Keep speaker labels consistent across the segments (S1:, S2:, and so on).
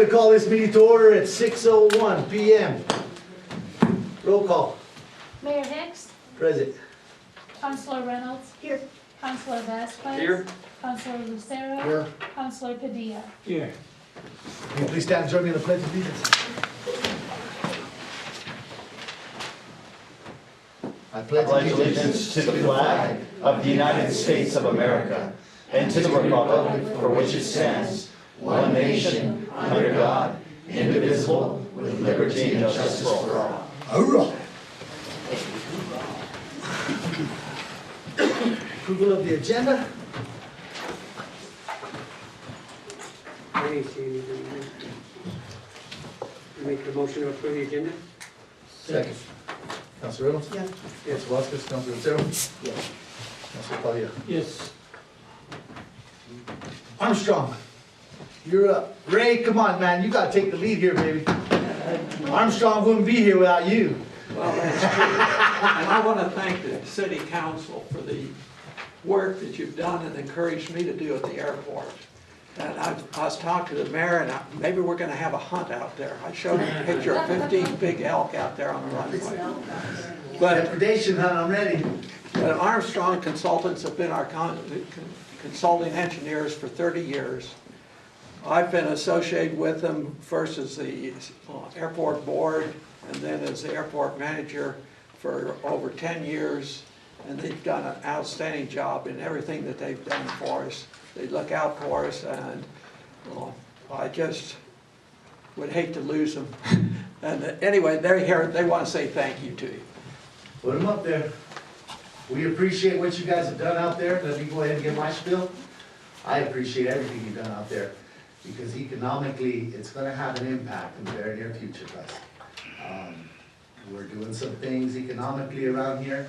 S1: going to call this meeting to order at 6:01 p.m. Roll call.
S2: Mayor Hicks,
S1: Present.
S2: Councilor Reynolds. Here. Councilor Vasquez.
S3: Here.
S2: Councilor Lucero.
S1: Here.
S2: Councilor Padilla.
S3: Here.
S1: Will you please stand and join me in the pledge of allegiance? I
S4: pledge allegiance to the flag of the United States of America and to the republic for which it stands, one nation, under God, indivisible, with liberty and justice for all.
S1: Hurrah! Approval of the agenda.
S5: I didn't see anything. I make a motion to approve the agenda?
S1: Second. Councilor Reynolds?
S5: Yes.
S1: Councilor Vasquez? Councilor Lucero? Yes. Councilor Padilla?
S3: Yes.
S1: Armstrong, you're up. Ray, come on, man, you gotta take the lead here, baby. Armstrong wouldn't be here without you.
S3: Well, that's true. And I want to thank the city council for the work that you've done and encouraged me to do at the airport. And I was talking to the mayor, and maybe we're going to have a hunt out there. I showed him a picture of 15 big elk out there on the runway. But
S1: Predation hunt, I'm ready.
S3: Armstrong Consultants have been our consulting engineers for 30 years. I've been associated with them first as the airport board and then as the airport manager for over 10 years. And they've done an outstanding job in everything that they've done for us. They look out for us, and I just would hate to lose them. And anyway, they're here. They want to say thank you to you.
S1: Put them up there. We appreciate what you guys have done out there. Let me go ahead and get my spiel. I appreciate everything you've done out there because economically, it's gonna have an impact in the very near future, guys. We're doing some things economically around here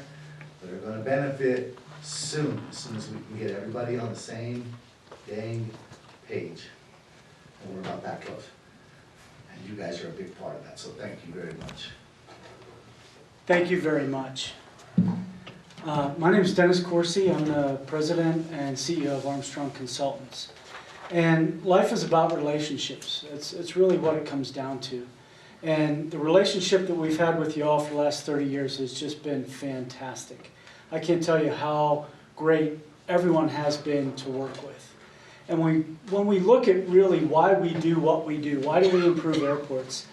S1: that are gonna benefit soon, as soon as we can get everybody on the same dang page. And we're about that close. And you guys are a big part of that, so thank you very much.
S6: Thank you very much. My name is Dennis Corsi. I'm the president and CEO of Armstrong Consultants. And life is about relationships. It's really what it comes down to. And the relationship that we've had with you all for the last 30 years has just been fantastic. I can't tell you how great everyone has been to work with. And when we look at really why we do what we do, why do we improve airports?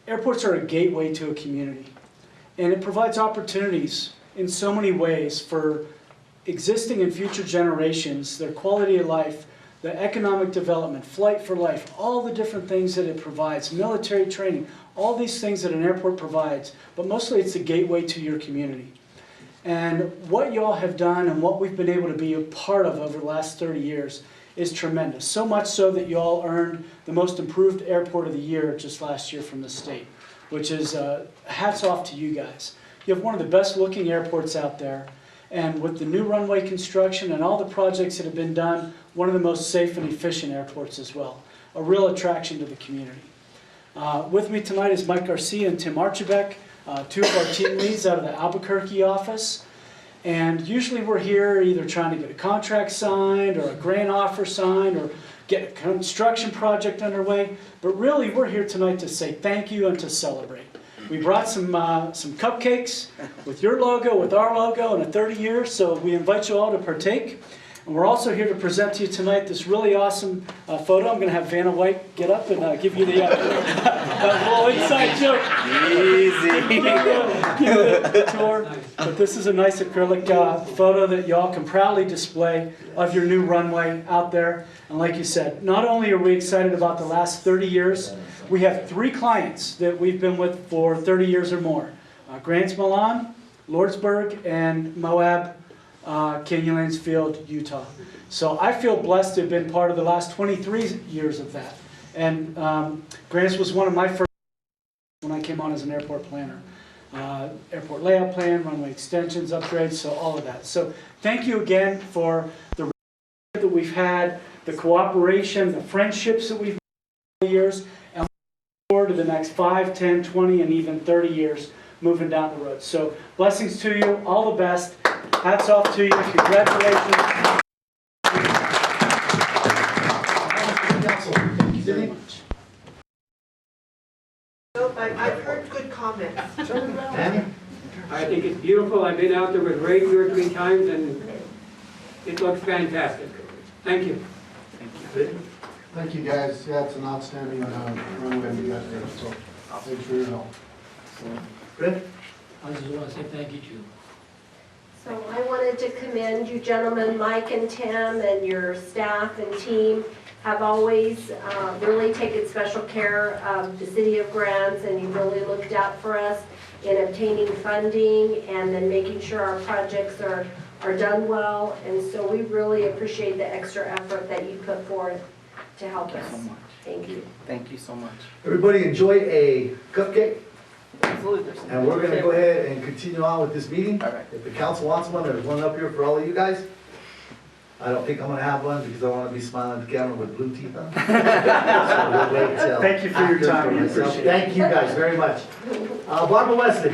S6: Airports are a gateway to a community. And it provides opportunities in so many ways for existing and future generations, their quality of life, the economic development, flight for life, all the different things that it provides, military training, all these things that an airport provides, but mostly it's a gateway to your community. And what y'all have done and what we've been able to be a part of over the last 30 years is tremendous. So much so that y'all earned the most improved airport of the year just last year from the state, which is hats off to you guys. You have one of the best looking airports out there. And with the new runway construction and all the projects that have been done, one of the most safe and efficient airports as well. A real attraction to the community. With me tonight is Mike Garcia and Tim Archibek, two of our team leads out of the Albuquerque office. And usually we're here either trying to get a contract signed or a grant offer signed or get a construction project underway. But really we're here tonight to say thank you and to celebrate. We brought some cupcakes with your logo, with our logo, and a 30 years, so we invite you all to partake. And we're also here to present to you tonight this really awesome photo. I'm going to have Vanna White get up and give you the little inside joke. Easy. Give the tour. But this is a nice acrylic photo that y'all can proudly display of your new runway out there. And like you said, not only are we excited about the last 30 years, we have 3 clients that we've been with for 30 years or more. Grants Milan, Lordsburg, and Moab, Canyonlands Field, Utah. So I feel blessed to have been part of the last 23 years of that. And Grants was one of my first when I came on as an airport planner. Airport layout plan, runway extensions, upgrades, so all of that. So thank you again for the relationship that we've had, the cooperation, the friendships that we've had over the years, and look forward to the next 5, 10, 20, and even 30 years moving down the road. So blessings to you, all the best. Hats off to you. Congratulations.
S1: Thank you very much.
S7: Nope, I've heard good comments.
S1: Tammy?
S5: I think it's beautiful. I've been out there with Ray 2 or 3 times and it looks fantastic. Thank you.
S8: Thank you, guys. Yeah, it's an outstanding runway we got there, so thanks for your help.
S1: Rick?
S9: I just want to say thank you, Julie.
S10: So I wanted to commend you gentlemen, Mike and Tim, and your staff and team have always really taken special care of the city of Grants, and you really looked out for us in obtaining funding and then making sure our projects are done well. And so we really appreciate the extra effort that you put forth to help us.
S9: Thank you so much.
S10: Thank you.
S9: Thank you so much.
S1: Everybody enjoy a cupcake,
S9: Absolutely.
S1: and we're gonna go ahead and continue on with this meeting.
S9: All right.
S1: If the council wants one, there's one up here for all of you guys. I don't think I'm gonna have one because I wanna be smiling at the camera with blue teeth on. So we'll wait till
S6: Thank you for your
S1: after
S6: time. We
S1: myself.
S6: appreciate it.
S1: Thank you guys very much. Barbara Wesley.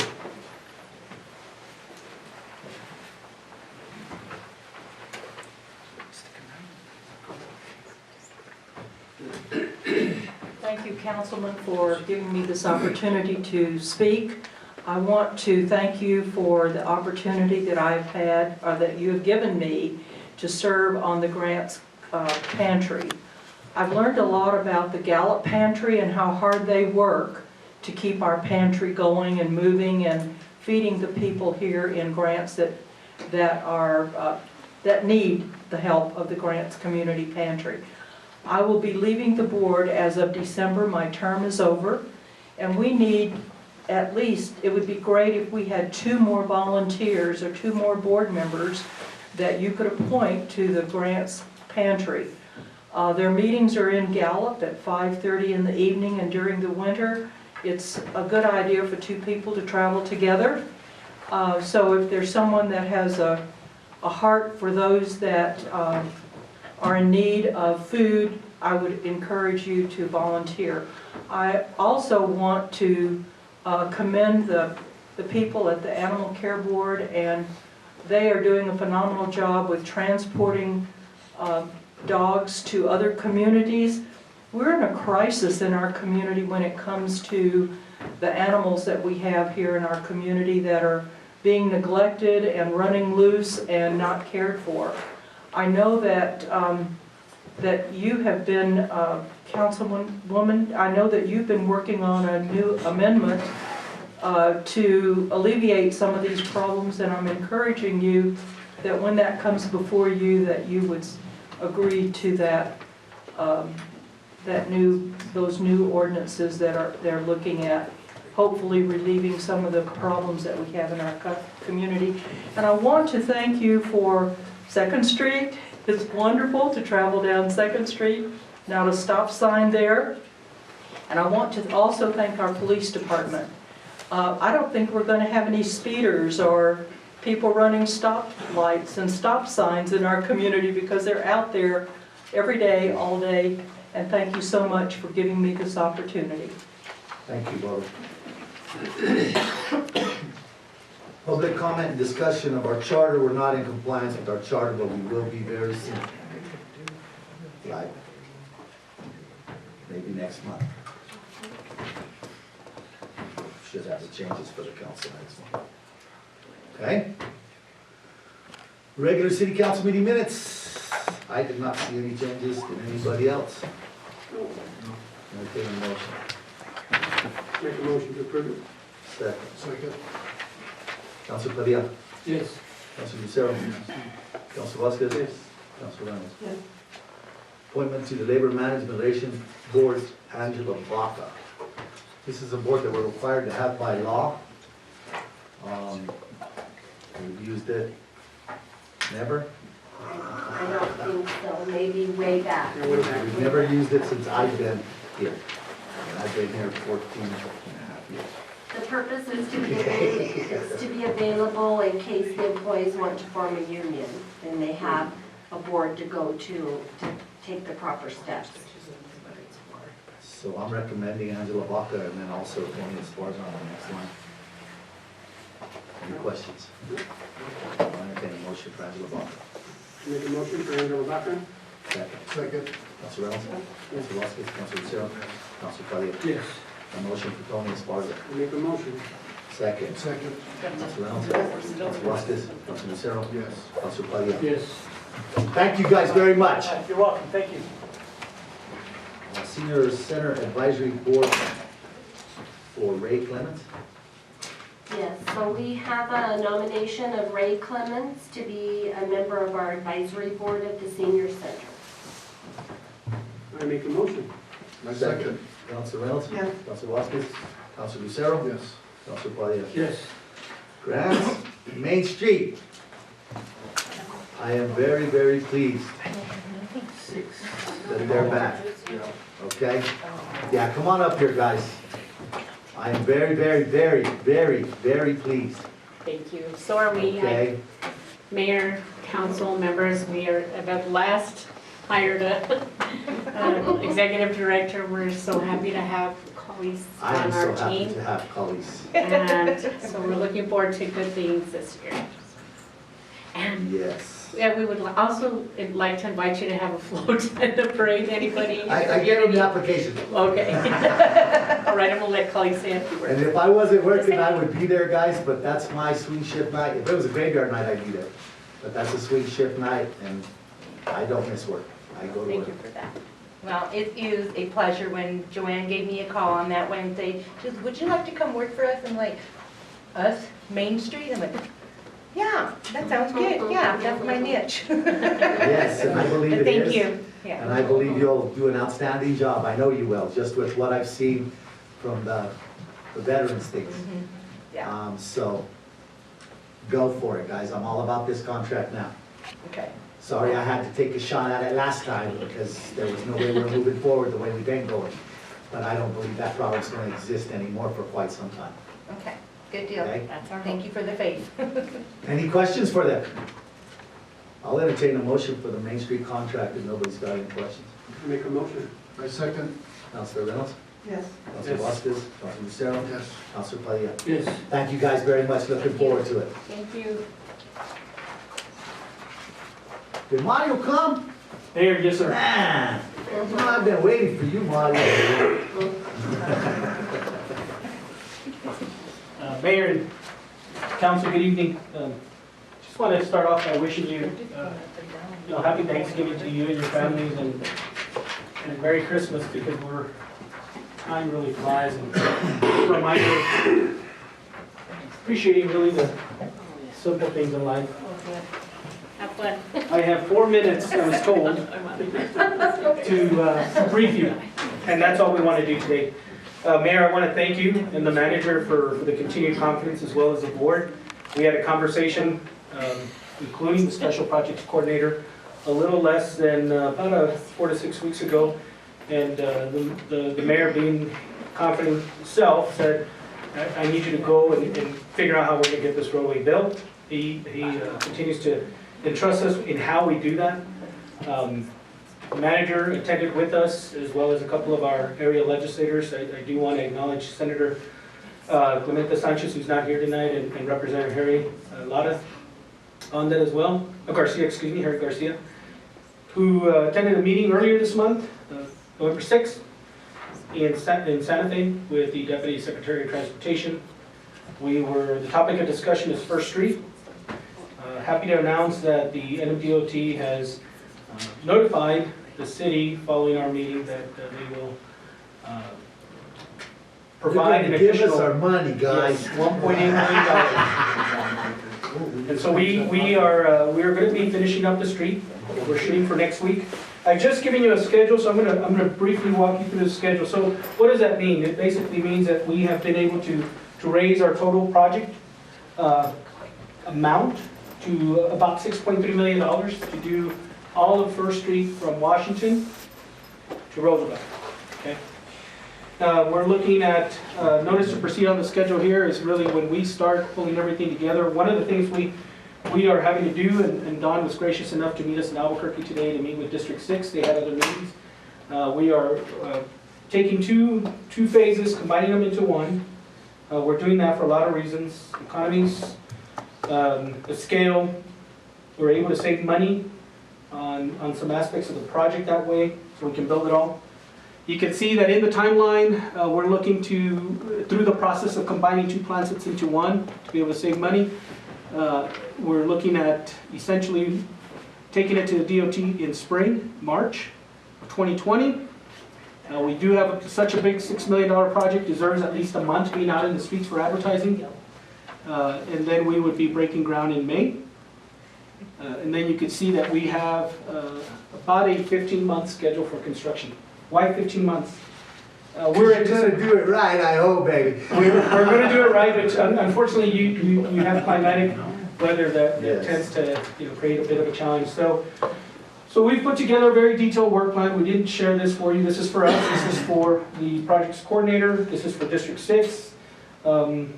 S11: Thank you, Councilman, for giving me this opportunity to speak. I want to thank you for the opportunity that I've had, or that you have given me, to serve on the Grants Pantry. I've learned a lot about the Gallup Pantry and how hard they work to keep our pantry going and moving and feeding the people here in Grants that need the help of the Grants Community Pantry. I will be leaving the board as of December. My term is over, and we need at least, it would be great if we had 2 more volunteers or 2 more board members that you could appoint to the Grants Pantry. Their meetings are in Gallup at 5:30 in the evening, and during the winter, it's a good idea for 2 people to travel together. So if there's someone that has a heart for those that are in need of food, I would encourage you to volunteer. I also want to commend the people at the Animal Care Board, and they are doing a phenomenal job with transporting dogs to other communities. We're in a crisis in our community when it comes to the animals that we have here in our community that are being neglected and running loose and not cared for. I know that that you have been, Councilwoman, I know that you've been working on a new amendment to alleviate some of these problems, and I'm encouraging you that when that comes before you, that you would agree to that, those new ordinances that they're looking at, hopefully relieving some of the problems that we have in our community. And I want to thank you for 2nd Street. It's wonderful to travel down 2nd Street, now a stop sign there. And I want to also thank our police department. I don't think we're going to have any speeders or people running stop lights and stop signs in our community because they're out there every day, all day. And thank you so much for giving me this opportunity.
S1: Thank you, Barbara. Public comment and discussion of our charter. We're not in compliance with our charter, but we will be very soon. Like, maybe next month. Should have the changes for the council next month. Okay? Regular city council meeting minutes. I did not see any changes. Did anybody else? Entertain a motion.
S5: Make a motion to approve it.
S8: Second.
S1: Council Padilla.
S9: Yes.
S1: Council Lucero. Council Vasquez.
S5: Yes.
S1: Council Ramos.
S10: Yes.
S1: Appointment to the Labor Management Relations Board, Angela Baca. This is a board that we're required to have by law. We've used it, never.
S10: I don't think so, maybe way back.
S5: Yeah, way back.
S1: We've never used it since I've been here. And I've been here 14 and a half years.
S10: The purpose is to be available in case the employees want to form a union, and they have a board to go to take the proper steps.
S1: So I'm recommending Angela Baca and then also Tony Esparza on the next line. Any questions? I'll entertain a motion for Angela Baca.
S5: Make a motion for Angela Baca.
S1: Second.
S8: Second.
S1: Council Reynolds. Council Vasquez. Council Lucero. Council Padilla.
S9: Yes.
S1: A motion for Tony Esparza.
S5: I make a motion.
S1: Second.
S8: Second.
S1: Council Reynolds. Council Vasquez. Council Lucero.
S8: Yes.
S1: Council Padilla.
S5: Yes.
S1: Thank you guys very much.
S6: You're welcome, thank you.
S1: Senior Center Advisory Board for Ray Clements.
S10: Yes, so we have a nomination of Ray Clements to be a member of our advisory board of the senior center.
S5: I make a motion.
S8: My second.
S1: Council Reynolds.
S7: Yes.
S1: Council Vasquez. Council Lucero.
S8: Yes.
S1: Council Padilla.
S5: Yes.
S1: Grants, Main Street. I am very, very pleased that they're back,
S8: Yeah.
S1: okay? Yeah, come on up here, guys. I am very, very, very, very, very pleased,
S12: Thank you. So are we.
S1: okay?
S12: Mayor, council members, we are at last hired a executive director. We're so happy to have colleagues
S1: I am
S12: on
S1: so
S12: our
S1: happy
S12: team.
S1: to have colleagues.
S12: And so we're looking forward to good things this year. And
S1: Yes.
S12: yeah, we would also like to invite you to have a float at the parade. Anybody?
S1: I get on the application.
S12: Okay. All right, I'm gonna let Colleen say a few words.
S1: And if I wasn't working, I would be there, guys, but that's my swing shift night. If it was a graveyard night, I'd be there. But that's a swing shift night, and I don't miss work. I go to
S12: Thank
S1: work.
S12: you for that.
S13: Well, it is a pleasure. When Joanne gave me a call on that Wednesday, she says, would you like to come work for us? I'm like, us, Main Street? I'm like, yeah, that sounds good. Yeah, that's my niche.
S1: Yes, and I believe it
S13: But
S1: is.
S13: thank you. Yeah.
S1: And I believe you'll do an outstanding job. I know you will, just with what I've seen from the veterans things.
S13: Mhm. Yeah,
S1: So, go for it, guys. I'm all about this contract now.
S13: okay.
S1: Sorry I had to take a shot at it last time because there was no way we were moving forward the way we've been going. But I don't believe that problem's gonna exist anymore for quite some time.
S13: Okay, good deal.
S1: Okay?
S12: That's our
S13: Thank you for the faith.
S1: Any questions for them? I'll entertain a motion for the Main Street contract if nobody's got any questions.
S5: I make a motion.
S8: My second.
S1: Councilor Reynolds?
S7: Yes.
S1: Councilor
S5: Yes.
S1: Vasquez? Councilor Lucero?
S8: Yes.
S1: Councilor Padilla?
S5: Yes.
S1: Thank you guys very much. Looking forward to it.
S12: Thank you.
S1: Did Mario come?
S5: Mayor, yes, sir.
S1: Man, I've been waiting for you, Mario.
S14: Mayor and council, good evening. Just want to start off by wishing you, happy Thanksgiving to you and your families, and Merry Christmas, because time really flies, and a reminder, appreciating really the simple things in life.
S12: Have fun.
S14: I have 4 minutes, I was told, to brief you, and that's all we want to do today. Mayor, I want to thank you and the manager for the continued confidence, as well as the board. We had a conversation, including the special projects coordinator, a little less than about 4 to 6 weeks ago, and the mayor, being confident himself, said, I need you to go and figure out how we're going to get this roadway built. He continues to entrust us in how we do that. The manager attended with us, as well as a couple of our area legislators. I do want to acknowledge Senator Clemente Sanchez, who's not here tonight, and Representative Harry Lara on that as well. Harry Garcia, who attended a meeting earlier this month, November 6th, in Santa Fe with the Deputy Secretary of Transportation. The topic of discussion is First Street. Happy to announce that the NMDOT has notified the city following our meeting that they will provide an additional.
S1: Give us our money, guys.
S14: Yes, $1.8 million. And so we are going to be finishing up the street. We're shooting for next week. I've just given you a schedule, so I'm going to briefly walk you through the schedule. So what does that mean? It basically means that we have been able to raise our total project amount to about $6.3 million to do all of First Street from Washington to Roosevelt. Okay. We're looking at notice to proceed on the schedule here is really when we start pulling everything together. One of the things we are having to do, and Don was gracious enough to meet us in Albuquerque today to meet with District 6. They had other meetings. We are taking two phases, combining them into one. We're doing that for a lot of reasons. Economies, the scale. We're able to save money on some aspects of the project that way, so we can build it all. You can see that in the timeline, we're looking to, through the process of combining 2 plan sets into one, to be able to save money. We're looking at essentially taking it to the DOT in spring, March of 2020. We do have such a big $6 million project, deserves at least a month being out in the streets for advertising. And then we would be breaking ground in May. And then you can see that we have about a 15-month schedule for construction. Why 15 months?
S1: We're gonna do it right, I hope, baby.
S14: We're going to do it right, but unfortunately, you have climatic weather that tends to create a bit of a challenge. So we've put together a very detailed work plan. We didn't share this for you. This is for us. This is for the projects coordinator. This is for District 6. The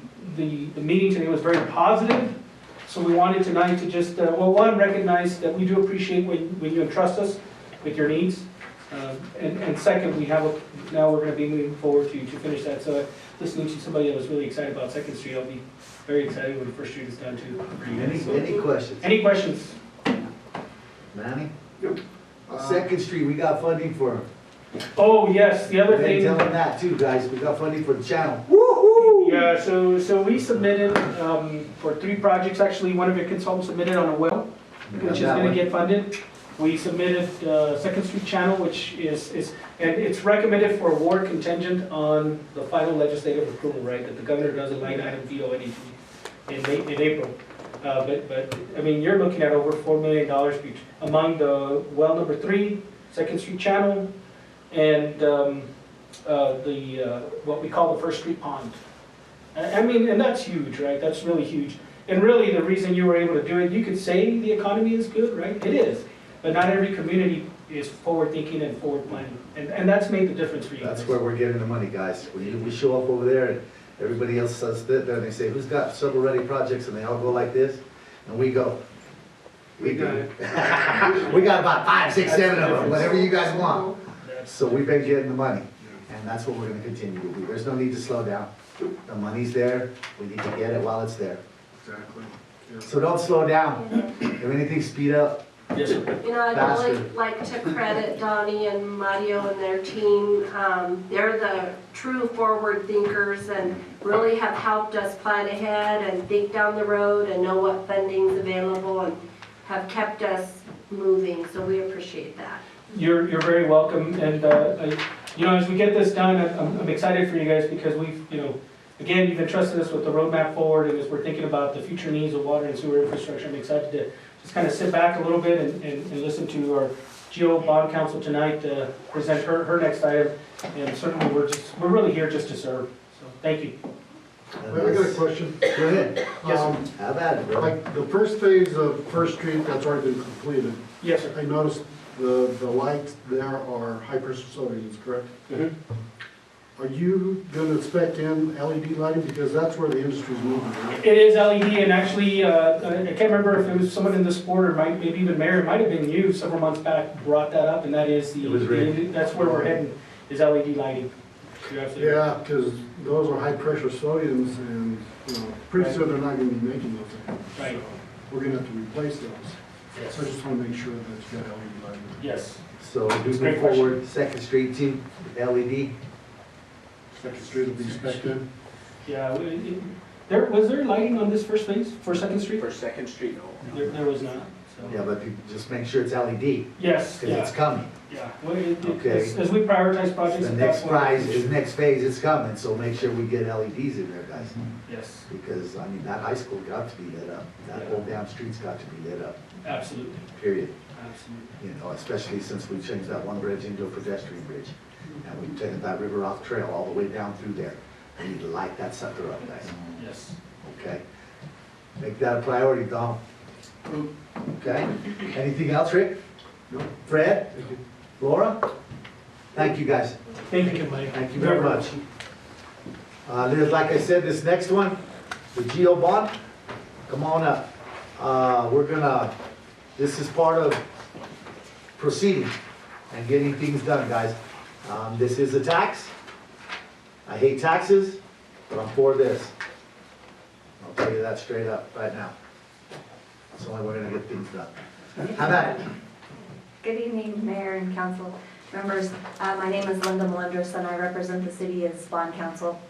S14: meeting today was very positive. So we wanted tonight to just, one, recognize that we do appreciate when you entrust us with your needs. And second, now we're going to be moving forward to finish that. So listening to somebody that was really excited about Second Street, I'll be very excited when the First Street is done too.
S1: Any questions?
S14: Any questions?
S1: Manny? Second Street, we got funding for.
S14: Oh, yes, the other thing.
S1: Tell them that too, guys. We got funding for the channel.
S14: Yeah, so we submitted for 3 projects. Actually, one of your consultants submitted on a well, which is going to get funded. We submitted Second Street Channel, which is and it's recommended for award contingent on the final legislative approval, right? That the governor does a line item veto anything in April. But I mean, you're looking at over $4 million among the well number 3, Second Street Channel, and what we call the First Street Pond. I mean, and that's huge, right? That's really huge. And really, the reason you were able to do it, you could say the economy is good, right? It is. But not every community is forward-thinking and forward-planning. And that's made the difference for you.
S1: That's where we're getting the money, guys. We show up over there and everybody else says that, and they say, who's got shovel-ready projects? And they all go like this, and we go. We do. We got about 5, 6, 7 of them, whatever you guys want. So we've been getting the money, and that's what we're gonna continue to do. There's no need to slow down. The money's there, we need to get it while it's there.
S8: Exactly.
S1: So don't slow down. If anything, speed up.
S14: Yes, sir.
S10: I'd really like to credit Donnie and Mario and their team. They're the true forward thinkers and really have helped us plan ahead and think down the road and know what funding's available and have kept us moving, so we appreciate that.
S14: You're very welcome, and as we get this done, I'm excited for you guys because we've, again, you've entrusted us with the roadmap forward, and as we're thinking about the future needs of water and sewer infrastructure, I'm excited to just kind of sit back a little bit and listen to our Geo Bond Council tonight present her next item, and certainly we're really here just to serve. So thank you.
S8: I got a question.
S1: Go ahead.
S14: Yes,
S1: How about it, bro?
S8: Like the first phase of First Street, that's already been completed.
S14: Yes, sir.
S8: I noticed the lights there are high pressure sodiums, correct?
S14: Mhm.
S8: Are you gonna spec in LED lighting, because that's where the industry's moving, right?
S14: It is LED, and actually, I can't remember if it was someone in this board or maybe even Mayor, it might have been you several months back brought that up, and that is
S1: It was Rick.
S14: that's where we're heading, is LED lighting. You're absolutely right.
S8: Yeah, because those are high pressure sodiums, and, pretty soon they're not gonna be making those anymore.
S14: Right.
S8: So we're gonna have to replace those.
S14: Yes.
S8: So I just wanna make sure that you got LED lighting.
S14: Yes.
S1: So
S14: Great
S1: moving forward, Second Street too, LED.
S8: Second Street will be spec in.
S14: Yeah, was there lighting on this first phase for Second Street?
S3: For Second Street, no.
S14: There was not, so.
S1: Yeah, but just make sure it's LED,
S14: Yes,
S1: because it's coming.
S14: yeah.
S1: Okay.
S14: As we prioritize projects.
S1: The
S14: that's
S1: next
S14: when-
S1: prize, the next phase is coming, so make sure we get LEDs in there, guys.
S14: Yes,
S1: Because, I mean, that high school got to be lit up. That whole damn street's got to be lit up,
S14: absolutely,
S1: period.
S14: absolutely.
S1: Especially since we changed that one bridge into a pedestrian bridge. And we've taken that River Rock Trail all the way down through there. We need to light that sucker up, guys,
S14: Yes.
S1: okay? Make that a priority, Dom. Okay? Anything else, Rick?
S8: No.
S1: Fred? Laura? Thank you, guys.
S14: Thank you, Mike.
S1: Thank you very much. Like I said, this next one, the Geo Bond, come on up. This is part of proceeding and getting things done, guys. This is a tax. I hate taxes, but I'm for this. I'll tell you that straight up right now. That's the only way we're gonna get things done. How about it?
S15: Good evening, Mayor and Council. members. My name is Linda Melendres and I represent the city as bond counsel.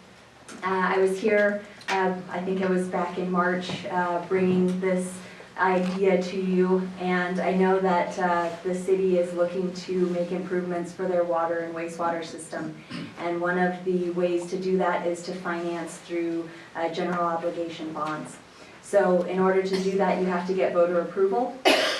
S15: I was here, I think it was back in March, bringing this idea to you, and I know that the city is looking to make improvements for their water and wastewater system, and one of the ways to do that is to finance through general obligation bonds. So in order to do that, you have to get voter approval.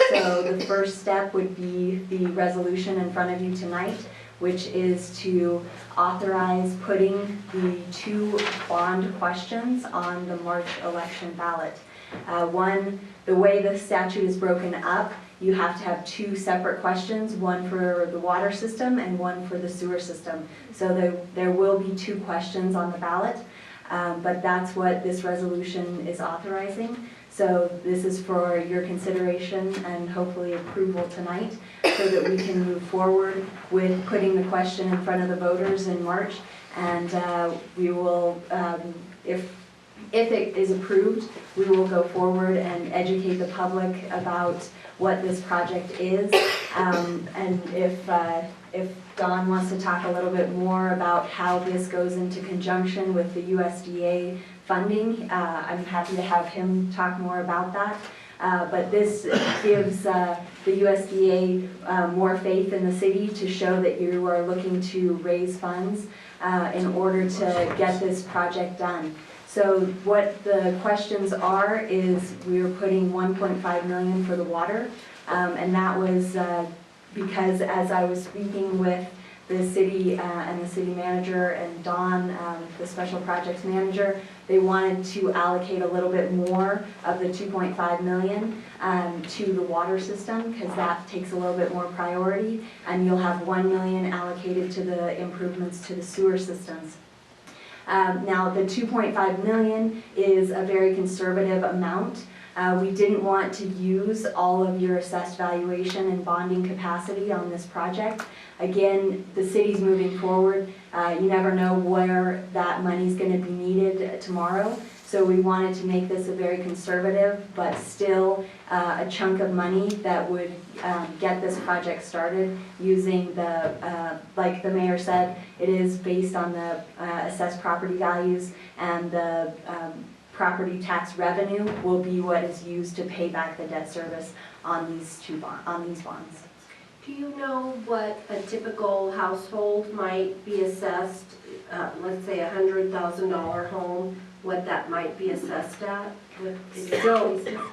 S15: So the first step would be the resolution in front of you tonight, which is to authorize putting the 2 bond questions on the March election ballot. One, the way the statute is broken up, you have to have 2 separate questions, one for the water system and one for the sewer system. So there will be 2 questions on the ballot, but that's what this resolution is authorizing. So this is for your consideration and hopefully approval tonight so that we can move forward with putting the question in front of the voters in March. And we will, if it is approved, we will go forward and educate the public about what this project is. And if Don wants to talk a little bit more about how this goes into conjunction with the USDA funding, I'm happy to have him talk more about that. But this gives the USDA more faith in the city to show that you are looking to raise funds in order to get this project done. So what the questions are is we're putting $1.5 million for the water, and that was because as I was speaking with the city and the city manager and Don, the special projects manager, they wanted to allocate a little bit more of the $2.5 million to the water system because that takes a little bit more priority, and you'll have $1 million allocated to the improvements to the sewer systems. Now the 2.5 million is a very conservative amount. We didn't want to use all of your assessed valuation and bonding capacity on this project. Again, the city's moving forward. You never know where that money's going to be needed tomorrow. So we wanted to make this a very conservative, but still a chunk of money that would get this project started using the, like the mayor said, it is based on the assessed property values, and the property tax revenue will be what is used to pay back the debt service on these bonds.
S10: Do you know what a typical household might be assessed, let's say $100,000 home, what that might be assessed at?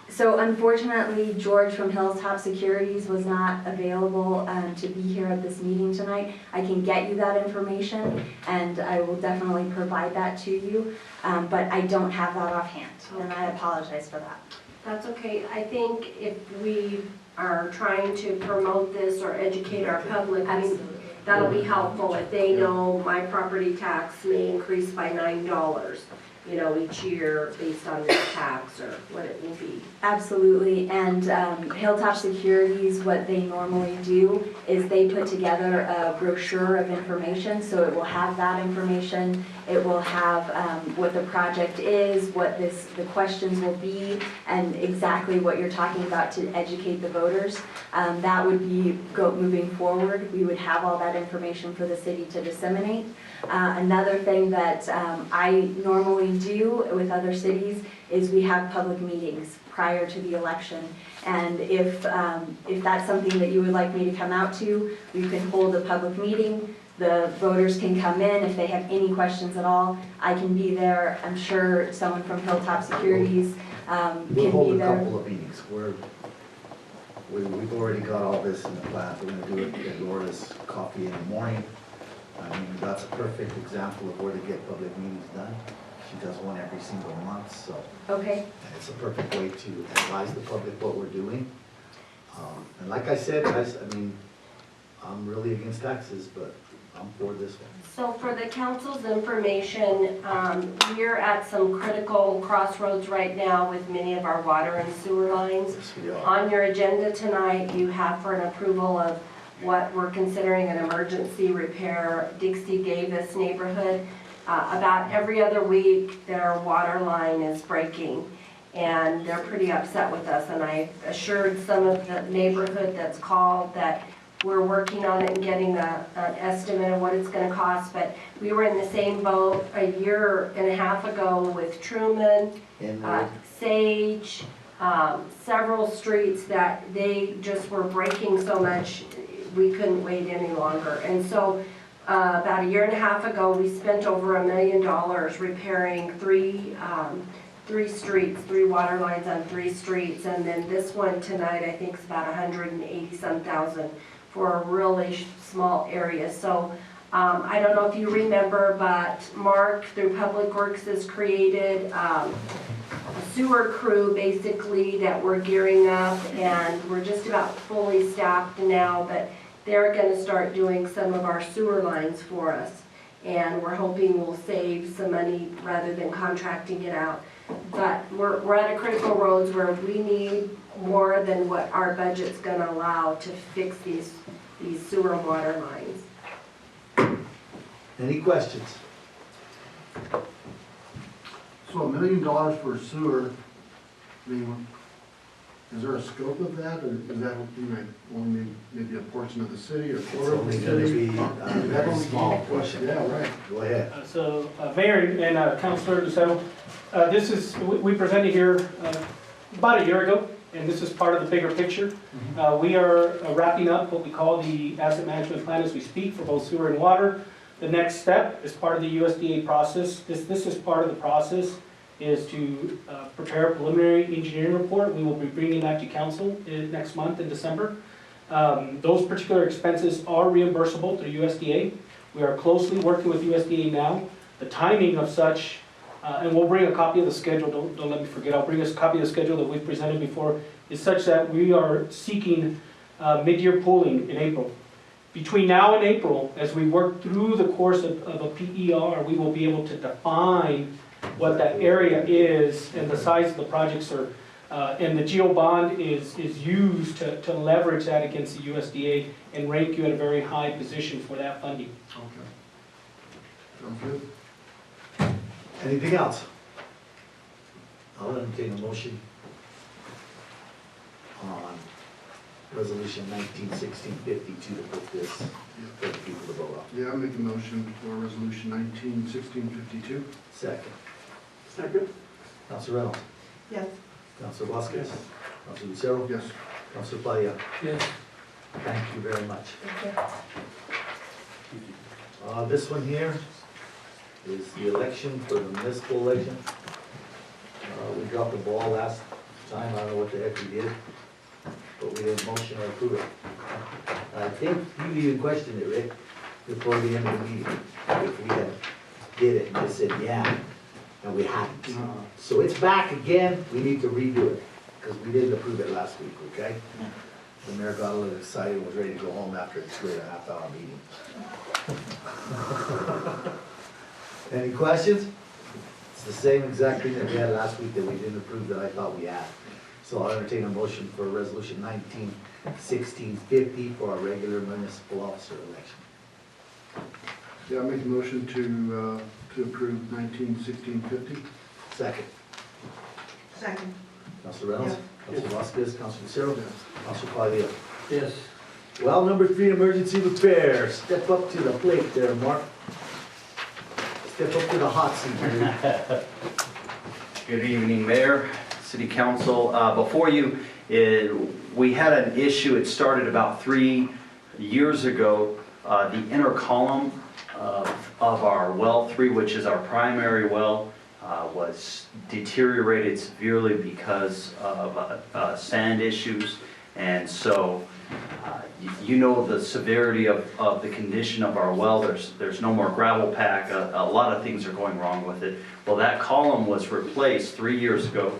S15: So unfortunately, George from Hilltop Securities was not available to be here at this meeting tonight. I can get you that information, and I will definitely provide that to you, but I don't have that offhand, and I apologize for that.
S10: That's okay. I think if we are trying to promote this or educate our public, I mean, that'll be helpful if they know my property tax may increase by $9. You know, each year based on this tax or what it will be.
S15: Absolutely, and Hilltop Securities, what they normally do is they put together a brochure of information, so it will have that information, it will have what the project is, what the questions will be, and exactly what you're talking about to educate the voters. That would be moving forward. We would have all that information for the city to disseminate. Another thing that I normally do with other cities is we have public meetings prior to the election. And if that's something that you would like me to come out to, we can hold a public meeting. The voters can come in if they have any questions at all. I can be there. I'm sure someone from Hilltop Securities can be there.
S1: We'll hold a couple of meetings. We've already got all this in the plan. We're going to do it at Laura's coffee in the morning. I mean, that's a perfect example of where to get public meetings done. She does one every single month, so.
S15: Okay.
S1: And it's a perfect way to advise the public what we're doing. And like I said, guys, I mean, I'm really against taxes, but I'm for this one.
S10: So for the council's information, we're at some critical crossroads right now with many of our water and sewer lines.
S1: Yes, we are.
S10: On your agenda tonight, you have for an approval of what we're considering an emergency repair, Dixie Davis neighborhood. About every other week, their water line is breaking, and they're pretty upset with us. And I assured some of the neighborhood that's called that we're working on it and getting an estimate of what it's gonna cost, but we were in the same boat a year and a half ago with Truman, Sage, several streets that they just were breaking so much, we couldn't wait any longer. And so, about a year and a half ago, we spent over $1 million repairing three streets, 3 water lines on 3 streets, and then this one tonight, I think is about 180-some thousand for a really small area. So, I don't know if you remember, but Mark, through Public Works, has created a sewer crew, basically, that we're gearing up, and we're just about fully staffed now, but they're gonna start doing some of our sewer lines for us. And we're hoping we'll save some money rather than contracting it out. But we're at a critical roads where we need more than what our budget's gonna allow to fix these sewer and water lines.
S1: Any questions?
S8: So $1 million for sewer, I mean, is there a scope of that, or is that only maybe a portion of the city or
S1: It's
S8: quarter of the
S1: only gonna
S8: city?
S1: be a very small portion.
S8: Yeah, right.
S1: Go ahead.
S14: So, Mayor and Councilor Lucero, this is, we presented here about a year ago, and this is part of the bigger picture. We are wrapping up what we call the asset management plan as we speak for both sewer and water. The next step is part of the USDA process. This is part of the process, is to prepare a preliminary engineering report. We will be bringing that to council next month in December. Those particular expenses are reimbursable through USDA. We are closely working with USDA now. The timing of such, and we'll bring a copy of the schedule, don't let me forget, I'll bring us a copy of the schedule that we've presented before, is such that we are seeking mid-year pooling in April. Between now and April, as we work through the course of a PER, we will be able to define what that area is and the size of the projects are. And the GEO bond is used to leverage that against the USDA and rank you at a very high position for that funding.
S8: Okay. Sounds good.
S1: Anything else? I'll entertain a motion on resolution 19-16-52 to put this for the people to vote on.
S8: Yeah, I make a motion for resolution 19-16-52.
S1: Second.
S14: Second.
S1: Councilor Reynolds.
S7: Yes.
S1: Councilor Vasquez. Councilor Lucero.
S8: Yes.
S1: Councilor Palia.
S9: Yes.
S1: Thank you very much. This one here is the election for the municipal election. We dropped the ball last time, I don't know what the heck we did, but we didn't motion or approve it. I think you even questioned it, Rick, before the end of the meeting, if we had did it, and they said, yeah, and we hadn't. So it's back again, we need to redo it, because we didn't approve it last week, okay? The mayor got a little excited and was ready to go home after a 2.5-hour meeting. Any questions? It's the same exact thing that we had last week that we didn't approve that I thought we had. So I'll entertain a motion for resolution 19-16-50 for our regular municipal officer election.
S8: Yeah, I make a motion to approve 19-16-50.
S1: Second.
S7: Second.
S1: Councilor Reynolds?
S8: Yes.
S1: Councilor Vasquez? Councilor Lucero?
S8: Yes.
S1: Councilor Palia?
S9: Yes.
S1: Well, number 3, emergency repairs. Step up to the plate there, Mark. Step up to the hot seat, here.
S4: Good evening, Mayor, City Council. Before you, we had an issue, it started about 3 years ago. The inner column of our well 3, which is our primary well, was deteriorated severely because of sand issues. And so, you know the severity of the condition of our well. There's no more gravel pack. A lot of things are going wrong with it. Well, that column was replaced 3 years ago,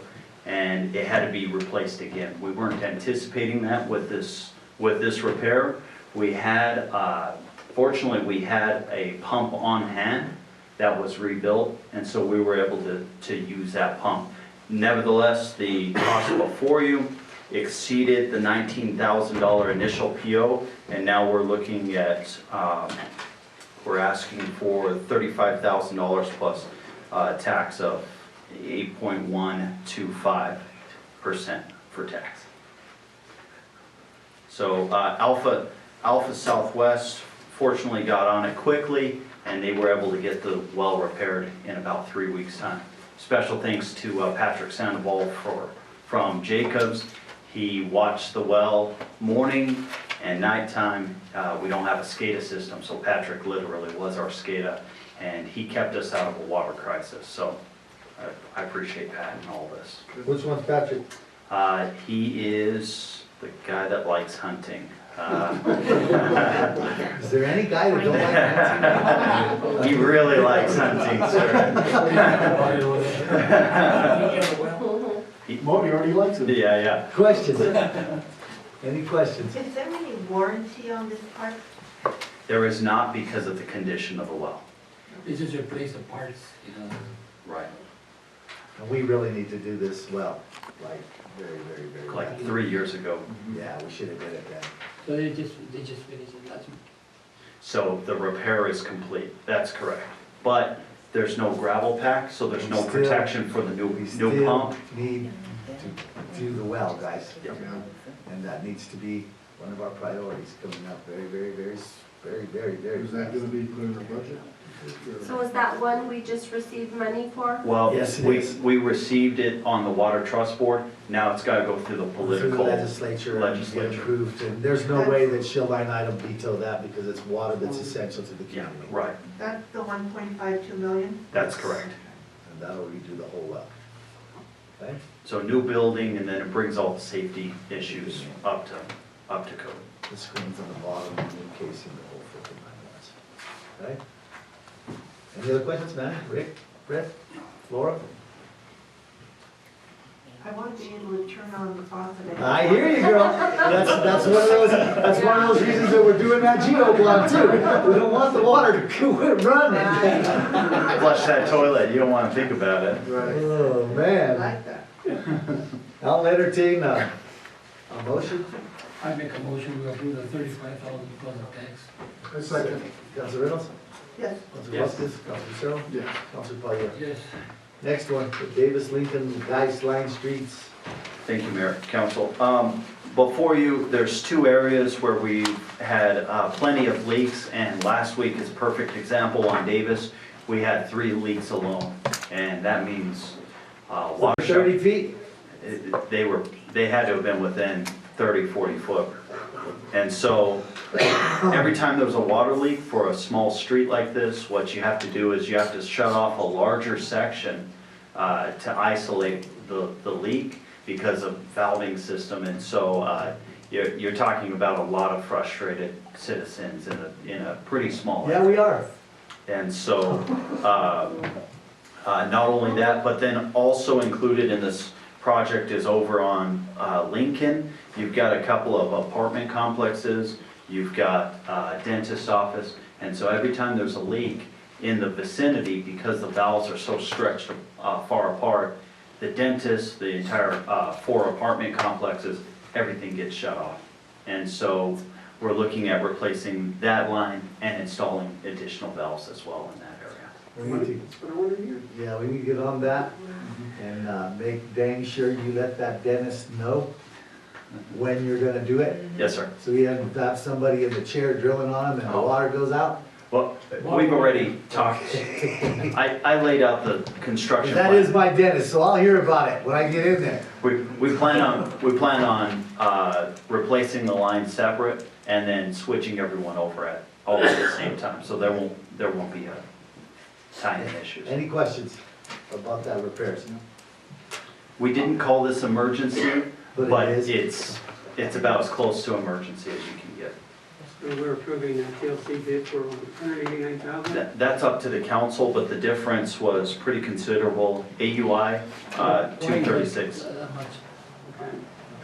S4: and it had to be replaced again. We weren't anticipating that with this repair. We had, fortunately, we had a pump on hand that was rebuilt, and so we were able to use that pump. Nevertheless, the cost before you exceeded the $19,000 initial PO, and now we're looking at, we're asking for $35,000 plus tax of 8.125% for tax. So Alpha Alpha Southwest fortunately got on it quickly, and they were able to get the well repaired in about 3 weeks' time. Special thanks to Patrick Sandoval from Jacobs. He watched the well morning and nighttime. We don't have a SCADA system, so Patrick literally was our SCADA, and he kept us out of a water crisis. So I appreciate Pat in all this.
S1: Which one's Patrick?
S4: He is the guy that likes hunting.
S1: Is there any guy that don't like hunting?
S4: He really likes hunting, sir.
S8: Moni already likes it.
S4: Yeah.
S1: Questions? Any questions?
S7: Is there any warranty on this part?
S4: There is not because of the condition of the well.
S9: This is replace the parts, you know.
S4: Right.
S1: And we really need to do this well, like very, very, very well.
S4: Like 3 years ago.
S1: Yeah, we should have did it then.
S9: So they just finished it last week.
S4: So the repair is complete. That's correct. But there's no gravel pack, so there's no protection for the
S1: We
S4: new
S1: still
S4: pump.
S1: need to do the well, guys.
S4: Yep.
S1: And that needs to be one of our priorities coming up very, very, very,
S8: Is that gonna be put in the budget?
S10: So is that one we just received money for?
S4: Well,
S1: Yes, it
S4: we
S1: is.
S4: received it on the Water Trust Board. Now it's gotta go through the
S1: through the
S4: political.
S1: legislature and get
S4: legislature.
S1: approved. And there's no way that she'll line item veto that because it's water that's essential to the
S4: Yeah,
S1: community.
S4: right.
S7: That's the 1.52 million?
S4: That's correct.
S1: And that'll redo the whole well. Okay?
S4: So new building, and then it brings all the safety issues up to code.
S1: The screens on the bottom, and encasing the whole freaking 9 yards. Okay? Any other questions, man? Rick, Brett, Laura?
S7: I want to be able to turn on the faucet.
S1: I hear you, girl. That's one of those reasons that we're doing that geo block too. We don't want the water to run.
S4: Flush that toilet, you don't wanna think about it.
S1: Oh,
S7: I
S1: man.
S7: like that.
S1: I'll entertain a motion.
S9: I make a motion, we approve the 35,000 plus of tax.
S8: A second.
S1: Councilor Reynolds?
S7: Yes.
S1: Councilor
S4: Yes.
S1: Vasquez? Councilor Cerro?
S8: Yes.
S1: Councilor Palia?
S9: Yes.
S1: Next one, the Davis, Lincoln, Geist Line Streets.
S4: Thank you, Mayor, Council. Before you, there's 2 areas where we had plenty of leaks, and last week is a perfect example on Davis. We had 3 leaks alone, and that means water.
S1: 30 feet?
S4: They had to have been within 30, 40 foot. And so, every time there's a water leak for a small street like this, what you have to do is you have to shut off a larger section to isolate the leak because of valving system. And so, you're talking about a lot of frustrated citizens in a pretty small area.
S1: Yeah, we are.
S4: And so, not only that, but then also included in this project is over on Lincoln. You've got a couple of apartment complexes, you've got a dentist's office, and so every time there's a leak in the vicinity, because the valves are so stretched far apart, the dentist, the entire 4 apartment complexes, everything gets shut off. And so we're looking at replacing that line and installing additional valves as well in that area.
S1: We need to- Yeah, we need to get on that and make dang sure you let that dentist know when you're gonna do it.
S4: Yes, sir.
S1: So we have somebody in the chair drilling on them and the water goes out.
S4: Well, we've already talked, I laid out the construction
S1: That
S4: plan.
S1: is my dentist, so I'll hear about it when I get in there.
S4: We plan on replacing the line separate and then switching everyone over all at the same time, so there won't be timing issues.
S1: Any questions about that repairs?
S4: We didn't call this emergency,
S1: But
S4: but
S1: it is.
S4: it's about as close to emergency as you can get.
S5: So we're approving that TLC bid for 189,000?
S4: That's up to the council, but the difference was pretty considerable. AUI, 236.
S9: That much.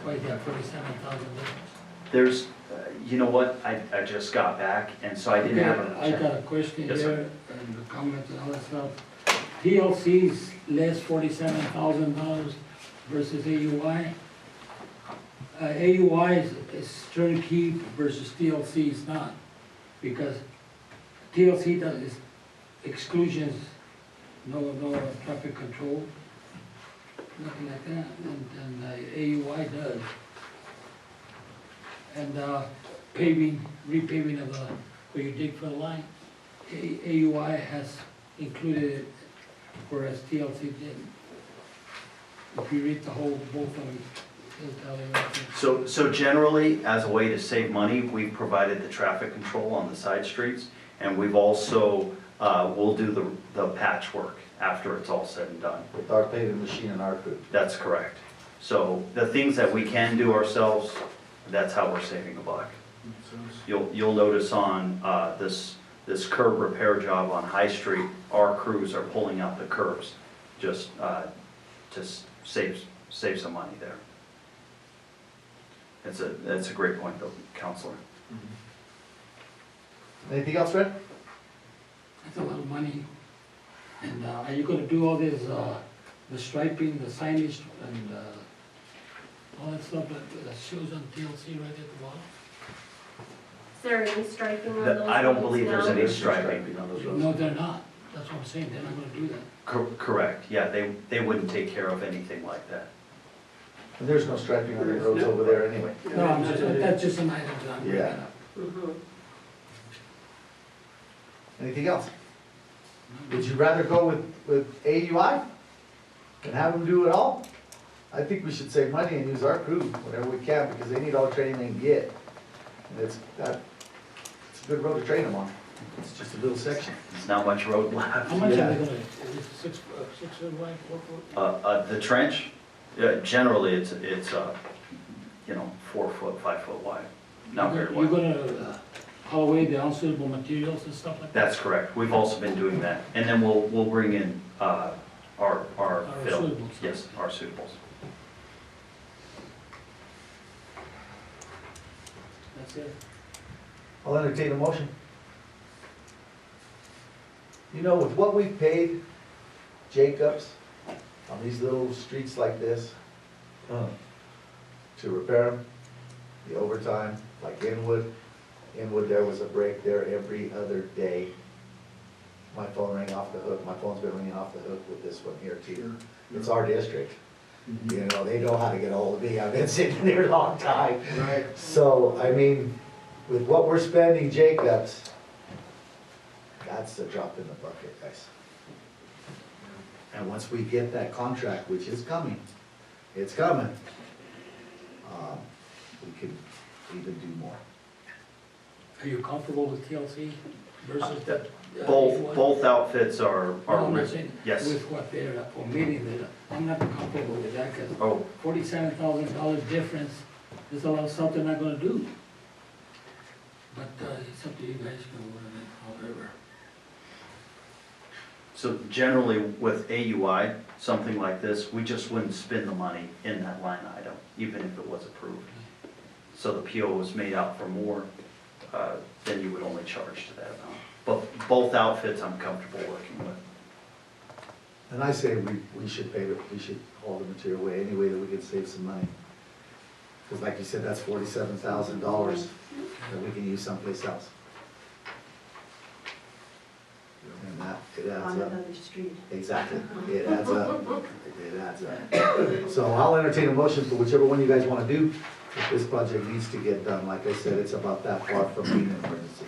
S9: Why is that 47,000 difference?
S4: There's, you know what, I just got back, and so I didn't have a
S9: I
S4: check.
S9: got a question
S4: Yes, sir.
S9: here, and the comments and all that stuff. TLC's less $47,000 versus AUI. AUI is turnkey versus TLC is not, because TLC does exclusions, no traffic control, nothing like that, and AUI does. And paving, repaving of the, where you dig for the line, AUI has included it, whereas TLC didn't. If you read the whole, both of them, it'll tell you everything.
S4: So generally, as a way to save money, we've provided the traffic control on the side streets, and we've also, we'll do the patchwork after it's all said and done.
S1: With our paving machine and our crew.
S4: That's correct. So the things that we can do ourselves, that's how we're saving a buck. You'll notice on this curb repair job on High Street, our crews are pulling out the curbs, just to save some money there. That's a great point though, Counselor.
S1: Anything else, Fred?
S9: That's a lot of money. And are you gonna do all this, the striping, the signage, and all that stuff that shows on TLC right at the bottom?
S10: Is there any striping on those?
S4: I don't
S10: roads
S4: believe there's
S10: now?
S4: any striping on those roads.
S9: No, they're not. That's what I'm saying, they're not gonna do that.
S4: Correct, yeah, they wouldn't take care of anything like that.
S1: And there's no striping on the roads over there anyway.
S9: No, I'm just, that's just an item that I'm bringing
S1: Yeah.
S9: up.
S10: Mhm.
S1: Anything else? Would you rather go with AUI and have them do it all? I think we should save money and use our crew whenever we can, because they need all the training they can get. And it's a good road to train them on. It's just a little section.
S4: There's not much road left.
S9: How much are
S1: Yeah.
S9: they gonna, is it 6 foot wide, 4 foot?
S4: The trench, generally it's 4 foot, 5 foot wide, not very
S9: You're
S4: wide.
S9: gonna haul away the unsuitable materials and stuff like that?
S4: That's correct, we've also been doing that. And then we'll bring in our fill.
S9: suitables.
S4: Yes, our suitables.
S9: That's it.
S1: I'll entertain a motion. You know, with what we've paid Jacobs on these little streets like this, to repair them, the overtime, like Inwood, there was a break there every other day. My phone rang off the hook, my phone's been ringing off the hook with this one here too. It's our district. You know, they know how to get a hold of me, I've been sitting there a long time.
S8: Right.
S1: So, I mean, with what we're spending Jacobs, that's a drop in the bucket, guys. And once we get that contract, which is coming, it's coming, we could even do more.
S9: Are you comfortable with TLC versus the?
S4: Both outfits are,
S9: No, I'm not saying
S4: yes.
S9: with what they're omitting, I'm not comfortable with that, because
S4: Oh,
S9: $47,000 difference is a lot of stuff they're not gonna do. But it's up to you guys, you know, however.
S4: so generally with AUI, something like this, we just wouldn't spend the money in that line item, even if it was approved. So the PO was made out for more, then you would only charge to that amount. But both outfits I'm comfortable working with.
S1: And I say we should pay it, we should haul the material away any way that we can save some money. Because like you said, that's $47,000 that we can use someplace else. And that, it adds
S7: On
S1: up.
S7: another street.
S1: Exactly, it adds up, it adds up. So I'll entertain a motion for whichever one you guys want to do. If this project needs to get done, like I said, it's about that far from being an emergency.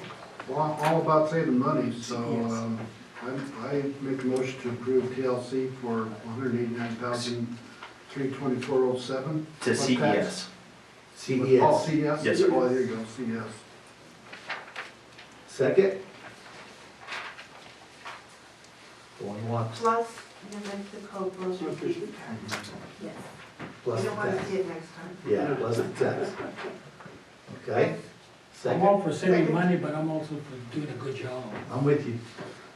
S8: Well, I'm all about saving money, so, I make a motion to approve TLC for $189,324.07.
S4: To CES.
S1: CES.
S8: Oh, CES?
S4: Yes, sir.
S8: Oh, there you go, CES.
S1: Second? The one you want,
S7: Plus, New Mexico grocery fee. Yes.
S1: plus
S7: You
S1: the
S7: don't want to
S1: tax.
S7: see it next time.
S1: Yeah, plus the tax. Okay?
S9: I'm all
S1: Second?
S9: for saving money, but I'm also for doing a good job.
S1: I'm with you.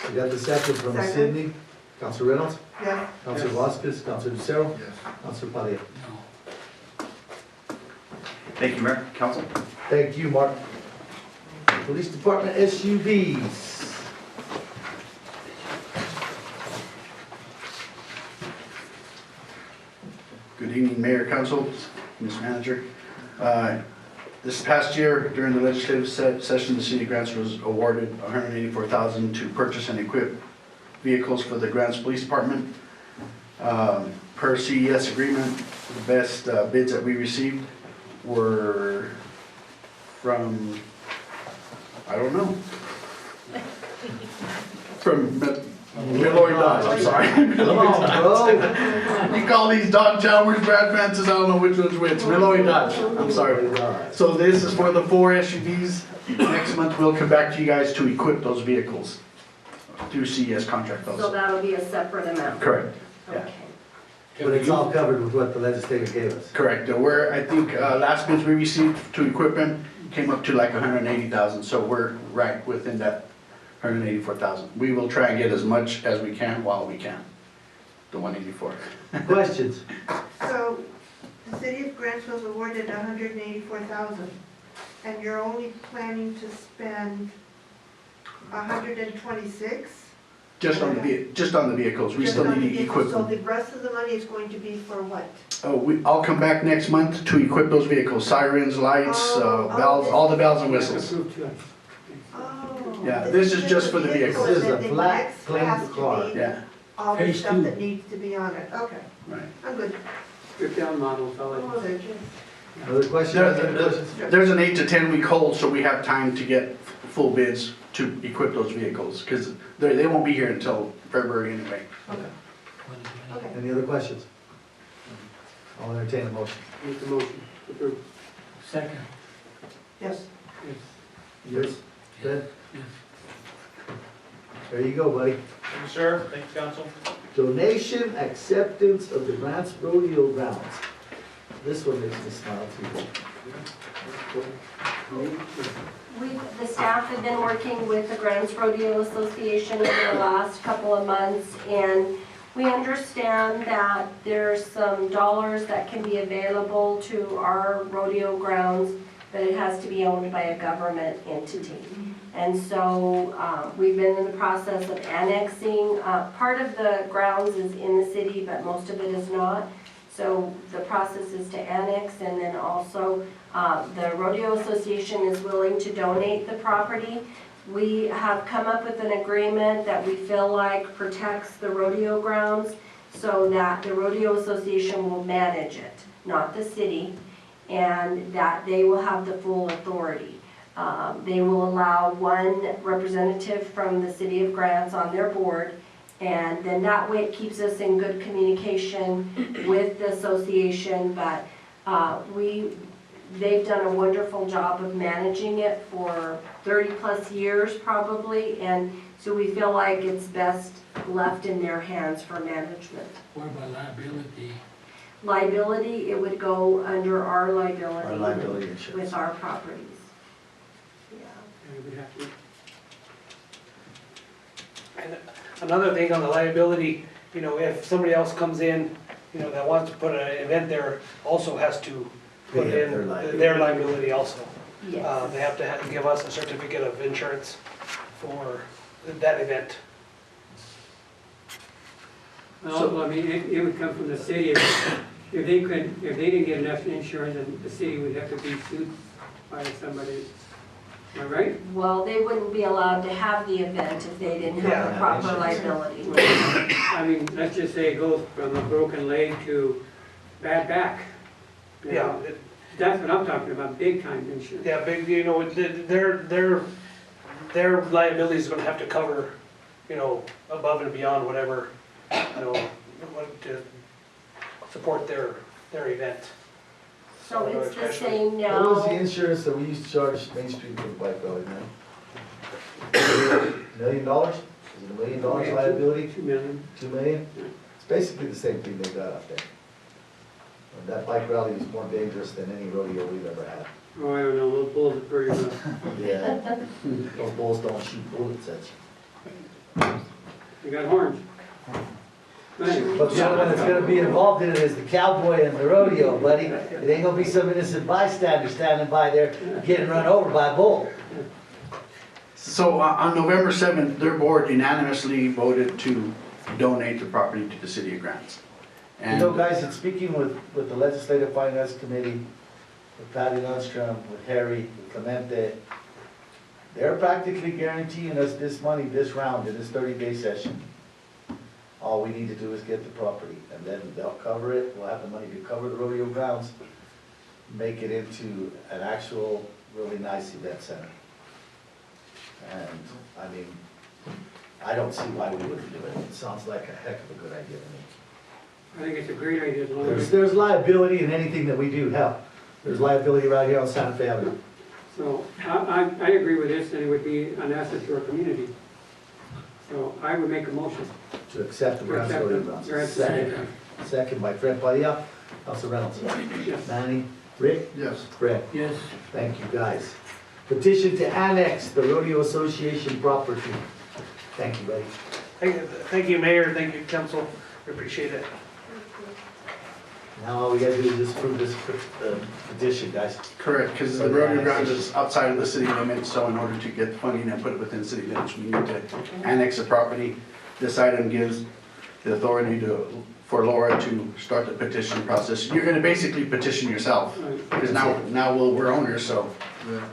S1: We got the second from
S7: Second.
S1: Sydney. Counselor Reynolds?
S7: Yes.
S1: Counselor Vasquez? Counselor Lucero?
S8: Yes.
S1: Counselor Padilla?
S9: No.
S4: Thank you, Mayor, Council.
S1: Thank you, Mark. Police Department SUVs.
S16: Good evening, Mayor, Council, Ms. Manager. This past year, during the legislative session, the City of Grants was awarded $184,000 to purchase and equip vehicles for the Grants Police Department. Per CES agreement, the best bids that we received were from, I don't know. From Milroy Dodge, I'm sorry.
S1: Come on, bro.
S16: You call these Don Chalmers, Brad Francis, I don't know which one's which. Milroy Dodge, I'm sorry. So this is for the 4 SUVs. Next month, we'll come back to you guys to equip those vehicles through CES contract
S10: So
S16: also.
S10: that'll be a separate amount?
S16: Correct, yeah.
S10: Okay.
S1: But it's all covered with what the legislature gave us.
S16: Correct. We're, I think, last bids we received to equip them came up to like 180,000, so we're right within that 184,000. We will try and get as much as we can while we can, the 184.
S1: Questions?
S7: So, the city of Grantsville was awarded $184,000, and you're only planning to spend $126,000?
S16: Just on the vehicles, we still need to equip
S7: So
S16: them.
S7: the rest of the money is going to be for what?
S16: Oh, I'll come back next month to equip those vehicles, sirens, lights, bells, all the bells and whistles.
S7: Oh.
S16: Yeah, this is just for the vehicles.
S1: This is a
S7: And then the
S1: flat
S7: next
S1: claim
S7: has to
S1: car.
S7: be
S16: Yeah,
S7: All the
S9: Phase
S7: stuff
S9: two.
S7: that needs to be on it, okay,
S16: right.
S7: I'm good.
S5: Stripped down models, all
S7: Oh,
S5: that.
S7: they're just-
S1: Other questions? Other questions?
S16: There's an 8 to 10 week hold, so we have time to get full bids to equip those vehicles, because they won't be here until February anyway.
S7: Okay.
S1: Any other questions? I'll entertain a motion.
S5: Make the motion. Approve.
S9: Second.
S7: Yes.
S1: Yes? Good?
S9: Yes.
S1: There you go, buddy.
S14: Thank you, sir. Thank you, council.
S1: Donation acceptance of the Grants Rodeo grounds. This one makes me smile too.
S10: The staff have been working with the Grants Rodeo Association over the last couple of months, and we understand that there's some dollars that can be available to our rodeo grounds, but it has to be owned by a government entity. And so we've been in the process of annexing. Part of the grounds is in the city, but most of it is not. So the process is to annex, and then also the Rodeo Association is willing to donate the property. We have come up with an agreement that we feel like protects the rodeo grounds so that the Rodeo Association will manage it, not the city, and that they will have the full authority. They will allow one representative from the city of Grants on their board, and then that way it keeps us in good communication with the association, but they've done a wonderful job of managing it for 30-plus years probably, and so we feel like it's best left in their hands for management.
S9: What about liability?
S10: Liability, it would go under our
S1: Our
S10: liability
S1: liability insurance.
S10: with our properties. Yeah.
S5: And we have to-
S14: And another thing on the liability, you know, if somebody else comes in, you know, that wants to put an event there, also has to put
S1: Pay
S14: in
S1: their liability.
S14: their liability also.
S10: Yes.
S14: They have to give us a certificate of insurance for that event.
S5: Well, I mean, it would come from the city. If they didn't get enough insurance, then the city would have to be sued by somebody. Am I right?
S10: Well, they wouldn't be allowed to have the event if they didn't have the
S1: Yeah.
S10: proper liability.
S5: I mean, let's just say it goes from a broken leg to bad back. You
S14: Yeah,
S5: know, That's what I'm talking about, big time insurance.
S14: yeah, big, you know, their liability is gonna have to cover, you know, above and beyond whatever, you know, to support their event.
S10: So it's the same
S1: What was the
S10: now.
S1: insurance that we used to charge Main Street for the bike rally, man? $1 million? Is it $1 million liability?
S5: 2 million.
S1: 2 million? It's basically the same thing they got up there. And that bike rally is more dangerous than any rodeo we've ever had.
S5: Oh, I don't know, those bulls are pretty rough.
S1: Yeah. Those bulls don't shoot bullets at you.
S5: They got horns.
S1: But the only one that's gonna be involved in it is the cowboy and the rodeo, buddy. It ain't gonna be some innocent bystander standing by there getting run over by a bull.
S16: So on November 7th, their board unanimously voted to donate the property to the city of Grants.
S1: You know, guys, in speaking with the Legislative Finance Committee, with Patty Lundstrom, with Harry, with Clemente, they're practically guaranteeing us this money, this round, in this 30-day session. All we need to do is get the property, and then they'll cover it, we'll have the money to cover the rodeo grounds, make it into an actual really nice event center. And, I mean, I don't see why we wouldn't do it. It sounds like a heck of a good idea to me.
S5: I think it's a great idea as long as.
S1: There's liability in anything that we do, hell, there's liability right here on Santa Fe Avenue.
S5: So I agree with this, and it would be an asset to our community. So I would make a motion.
S1: To accept the ground
S5: Accept
S1: floor
S5: the-
S1: events.
S5: Right.
S1: Second. Second by Fred Padilla, Council Reynolds.
S5: Yes.
S1: Manny, Rick,
S8: Yes.
S1: Fred.
S9: Yes.
S1: Thank you, guys. Petition to annex the Rodeo Association property. Thank you, buddy.
S14: Thank you, Mayor, thank you, council, I appreciate it.
S1: Now all we gotta do is just approve this petition, guys.
S16: Correct, because the rodeo grounds is outside of the city limits, so in order to get the funding and put it within city limits, we need to annex the property. This item gives the authority for Laura to start the petition process. You're gonna basically petition yourself, because now we're owners, so.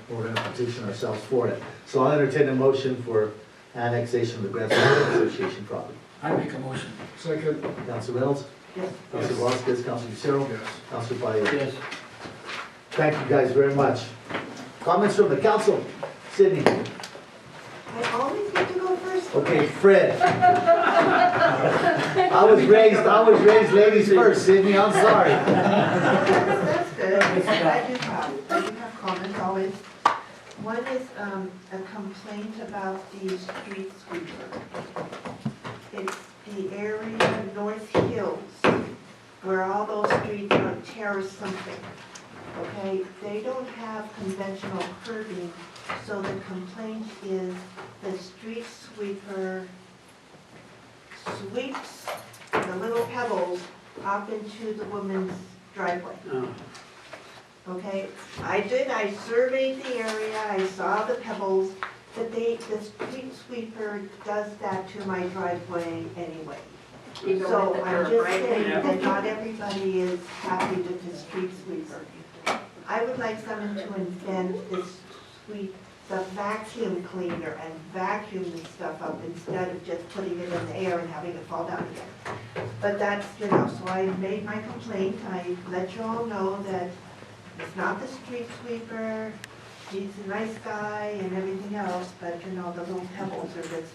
S1: We're gonna petition ourselves for it. So I'll entertain a motion for annexation of the Grand Rapids Association property.
S9: I make a motion.
S8: Second.
S1: Council Reynolds?
S7: Yes.
S1: Council Vasquez, Council Lucero?
S8: Yes.
S1: Council Padilla?
S9: Yes.
S1: Thank you guys very much. Comments from the council? Sydney?
S7: I always get to go first.
S1: Okay, Fred. I was raised ladies first, Sydney, I'm sorry.
S7: That's good. I do have comments always. One is a complaint about the street sweeper. It's the area North Hills, where all those streets are terrace something. Okay, they don't have conventional curbing, so the complaint is the street sweeper sweeps the little pebbles up into the woman's driveway. Okay, I surveyed the area, I saw the pebbles, but the street sweeper does that to my driveway anyway. So I'm just saying that not everybody is happy with the street sweeper. I would like someone to invent the vacuum cleaner and vacuum the stuff up instead of just putting it in the air and having it fall down again. But that's, so I made my complaint, I let you all know that it's not the street sweeper, he's a nice guy and everything else, but the little pebbles are just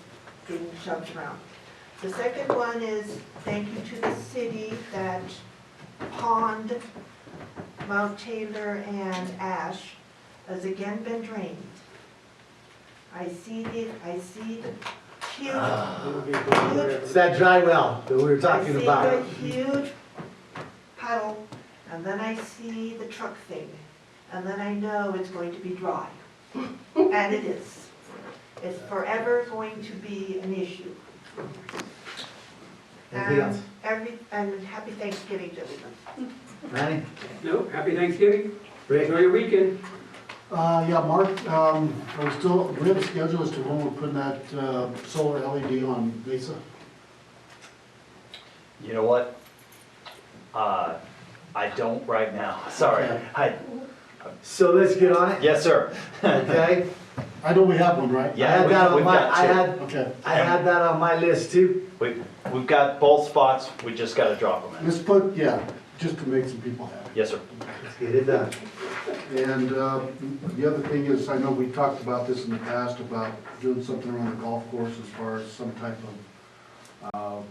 S7: being shoved around. The second one is thank you to the city that pond, Mount Taylor and Ash has again been drained. I see the huge.
S1: It's that dry well that we were talking about.
S7: I see the huge puddle, and then I see the truck thing, and then I know it's going to be dry. And it is. It's forever going to be an issue.
S1: Anything else?
S7: And happy Thanksgiving to everyone.
S1: Manny?
S5: No, happy Thanksgiving.
S1: Rick?
S5: Enjoy your weekend.
S8: Yeah, Mark, do we have a schedule as to when we're putting that solar LED on Mesa?
S4: You know what? I don't right now, sorry.
S1: So let's get on it?
S4: Yes, sir.
S1: Okay?
S8: I know we have one, right?
S1: I had that on
S4: we've
S1: my,
S4: got two.
S8: Okay.
S1: I had that on my list too.
S4: We've got both spots, we just gotta drop them in.
S8: Let's just to make some people happy.
S4: Yes, sir.
S1: Let's get it done.
S8: And the other thing is, I know we talked about this in the past, about doing something around the golf course as far as some type of